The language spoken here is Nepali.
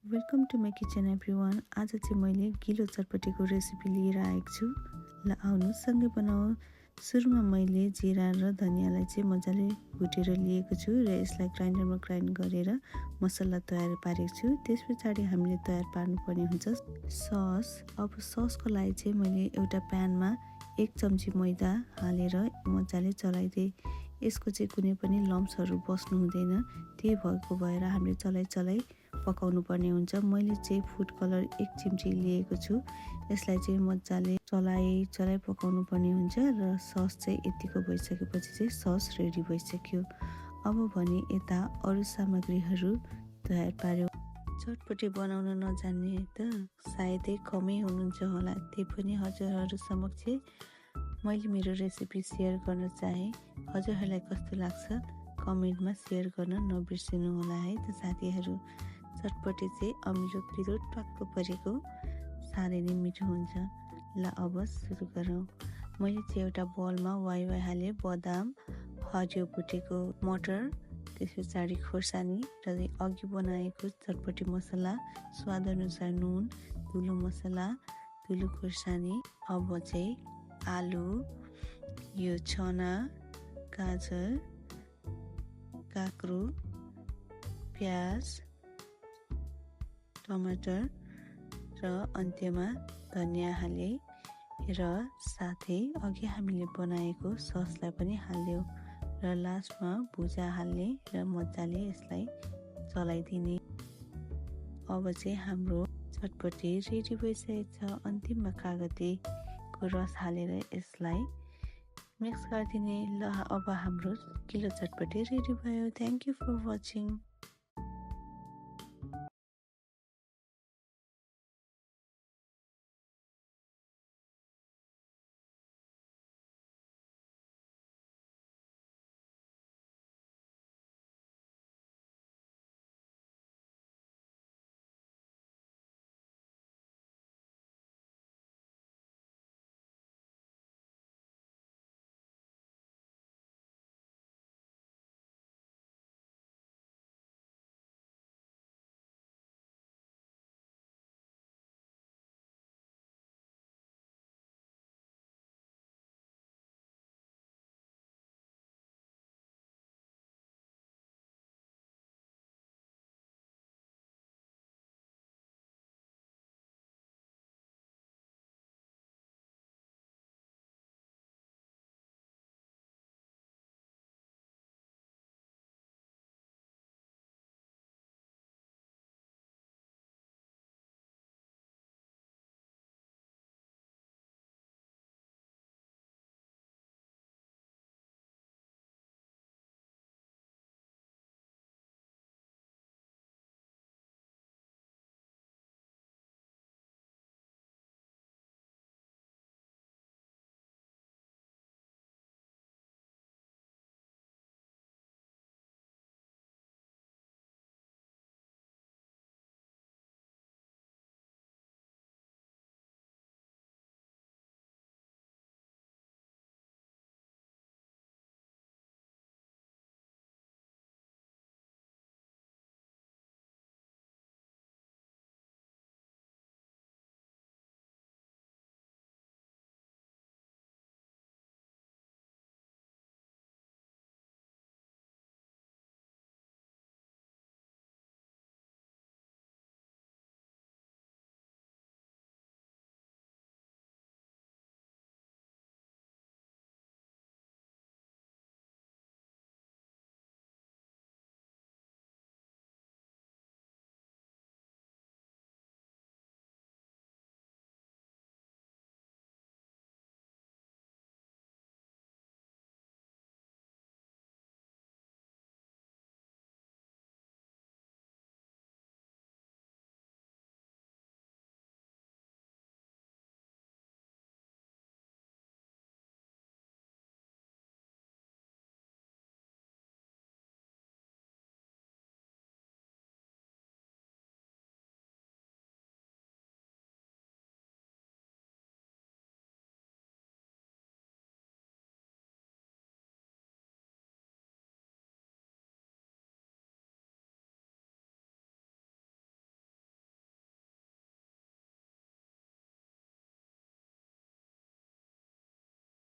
Welcome to my kitchen everyone. आज चाहिँ मैले गिलो चटपटीको रेसिपी लिएर आएको छु। ल आउनुहोस् सँगै बनाऊ। सुरुमा मैले जिरा र धनियाँलाई चाहिँ मजाले भुटेर लिएको छु र यसलाई ग्राइन्डरमा ग्राइन्ड गरेर मसला तयार पारेको छु। त्यस पछाडि हामीले तयार पार्नुपर्ने हुन्छ सस। अब ससको लागि चाहिँ मैले एउटा प्यानमा 1 चम्ची मैदा हालेर मजाले चलाइदिएँ। यसको चाहिँ कुनै पनि लम्प्सहरू बस्नु हुँदैन। त्यही भएको भएर हामीले चलाइ पकाउनु पर्ने हुन्छ। मैले चाहिँ फुड कलर 1 चिम्ची लिएको छु। यसलाई चाहिँ मजाले चलाइ पकाउनु पर्ने हुन्छ र सस चाहिँ यतिको भइसकेपछि चाहिँ सस रेडी भइसक्यो। अब भने यता अरू सामग्रीहरू तयार पार्यो। चटपटी बनाउन नजान्ने त सायदै कमै हुनुहुन्छ होला। त्यही पनि हजुरहरू समक्ष मैले मेरो रेसिपी सेयर गर्न चाहे। हजुरहरूलाई कस्तो लाग्छ कमेन्टमा सेयर गर्न नबिर्सिनु होला है त साथीहरू। चटपटी चाहिँ अमिलो पिरो टक्क परेको साह्रै नै मिठो हुन्छ। ल अब सुरु गरौँ। मैले चाहिँ एउटा बलमा वाइ हालेँ बदाम, हरियो भुटेको मटर, त्यस पछाडि खोर्सानी र अघि बनाएको चटपटी मसला, स्वादअनुसार नुन, धुलो मसला, धुलो खोर्सानी। अब चाहिँ आलु, यो चना, गाजर, काँक्रो, प्याज, टमाटर र अन्त्यमा धनियाँ हाले र साथै अघि हामीले बनाएको ससलाई पनि हाल्यो र लास्टमा भुजा हाल्ने र मजाले यसलाई चलाइदिने। अब चाहिँ हाम्रो चटपटी रेडी भइसकेको छ। अन्तिममा कागतीको रस हालेर यसलाई मिक्स गरिदिने। ल अब हाम्रो गिलो चटपटी रेडी भयो। Thank you for watching.